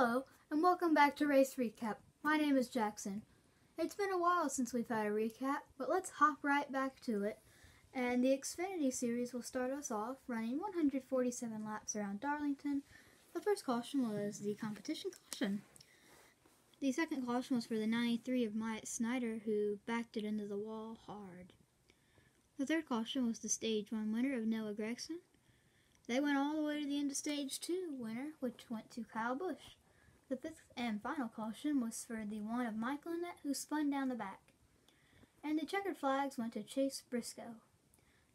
Hello, and welcome back to Race Recap. My name is Jackson. It's been a while since we've had a recap, but let's hop right back to it. And the Xfinity series will start us off running 147 laps around Darlington. The first caution was the competition caution. The second caution was for the 93 of Myatt Snyder, who backed it into the wall hard. The third caution was the Stage 1 winner of Noah Gragson. They went all the way to the end of Stage 2 winner, which went to Kyle Busch. The fifth and final caution was for the one of Mike Lynette, who spun down the back. And the checkered flags went to Chase Briscoe.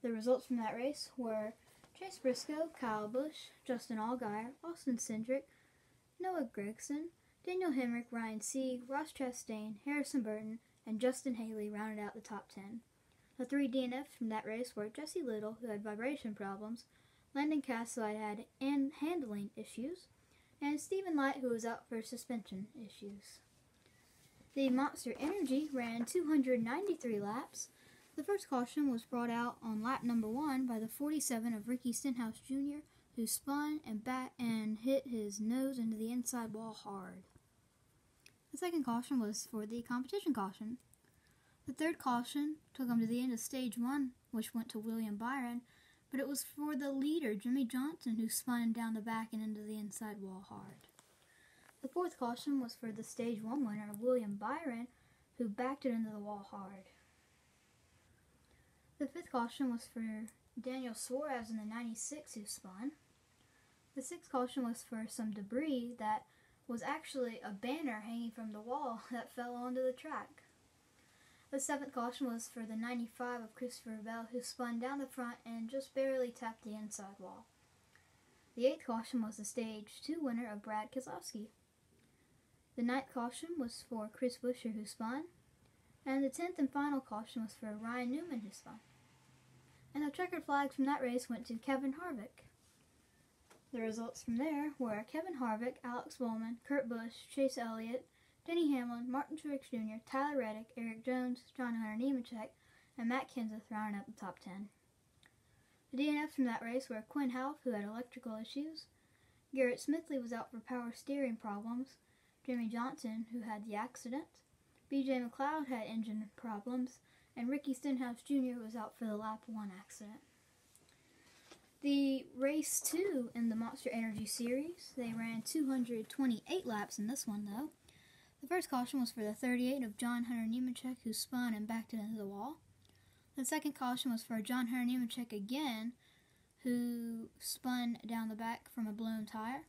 The results from that race were Chase Briscoe, Kyle Busch, Justin Allgaier, Austin Cindric, Noah Gragson, Daniel Hemrick, Ryan Sieg, Ross Chastain, Harrison Burton, and Justin Haley rounded out the top 10. The three DNFs from that race were Jesse Little, who had vibration problems, Landon Cassidy had handling issues, and Stephen Light, who was out for suspension issues. The Monster Energy ran 293 laps. The first caution was brought out on lap number 1 by the 47 of Ricky Stenhouse Jr., who spun and hit his nose into the inside wall hard. The second caution was for the competition caution. The third caution took him to the end of Stage 1, which went to William Byron, but it was for the leader, Jimmy Johnson, who spun down the back and into the inside wall hard. The fourth caution was for the Stage 1 winner, William Byron, who backed it into the wall hard. The fifth caution was for Daniel Suarez in the 96, who spun. The sixth caution was for some debris that was actually a banner hanging from the wall that fell onto the track. The seventh caution was for the 95 of Christopher Bell, who spun down the front and just barely tapped the inside wall. The eighth caution was the Stage 2 winner of Brad Keselowski. The ninth caution was for Chris Buescher, who spun. And the 10th and final caution was for Ryan Newman, who spun. And the checkered flags from that race went to Kevin Harvick. The results from there were Kevin Harvick, Alex Bowman, Kurt Busch, Chase Elliott, Denny Hamlin, Martin Truex Jr., Tyler Reddick, Eric Jones, John Hunter Nemechek, and Matt Kenseth rounding up the top 10. The DNFs from that race were Quinn Houff, who had electrical issues, Garrett Smithley was out for power steering problems, Jimmy Johnson, who had the accident, BJ McLeod had engine problems, and Ricky Stenhouse Jr. was out for the lap 1 accident. The race 2 in the Monster Energy series, they ran 228 laps in this one though. The first caution was for the 38 of John Hunter Nemechek, who spun and backed it into the wall. The second caution was for John Hunter Nemechek again, who spun down the back from a blown tire.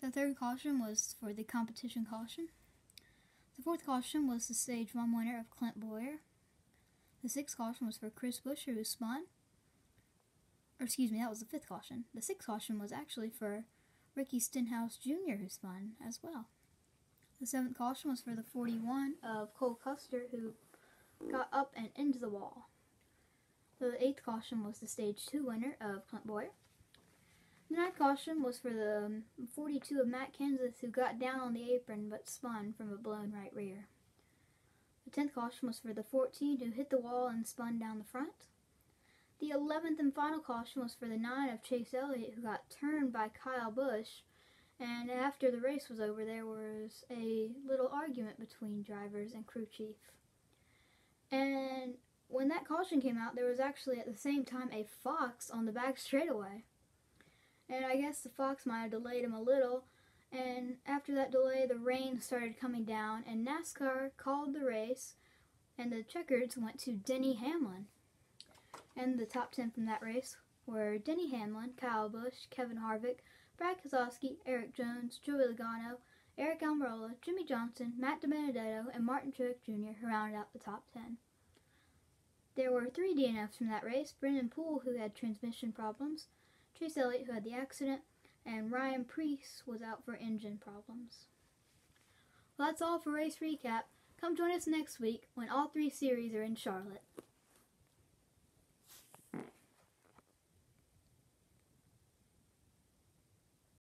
The third caution was for the competition caution. The fourth caution was the Stage 1 winner of Clint Bowyer. The sixth caution was for Chris Buescher, who spun. That was the fifth caution. The sixth caution was actually for Ricky Stenhouse Jr., who spun as well. The seventh caution was for the 41 of Cole Custer, who got up and into the wall. The eighth caution was the Stage 2 winner of Clint Bowyer. The ninth caution was for the 42 of Matt Kenseth, who got down on the apron but spun from a blown right rear. The 10th caution was for the 14 who hit the wall and spun down the front. The 11th and final caution was for the 9 of Chase Elliott, who got turned by Kyle Busch. And after the race was over, there was a little argument between drivers and crew chief. And when that caution came out, there was actually at the same time a fox on the back straightaway. And I guess the fox might have delayed him a little. And after that delay, the rain started coming down, and NASCAR called the race, and the checkers went to Denny Hamlin. And the top 10 from that race were Denny Hamlin, Kyle Busch, Kevin Harvick, Brad Keselowski, Eric Jones, Joey Logano, Eric Almirola, Jimmy Johnson, Matt DiBenedetto, and Martin Truex Jr., who rounded out the top 10. There were 3 DNFs from that race: Brendan Poole, who had transmission problems, Chase Elliott, who had the accident, and Ryan Preece was out for engine problems. Well, that's all for Race Recap. Come join us next week when all 3 series are in Charlotte.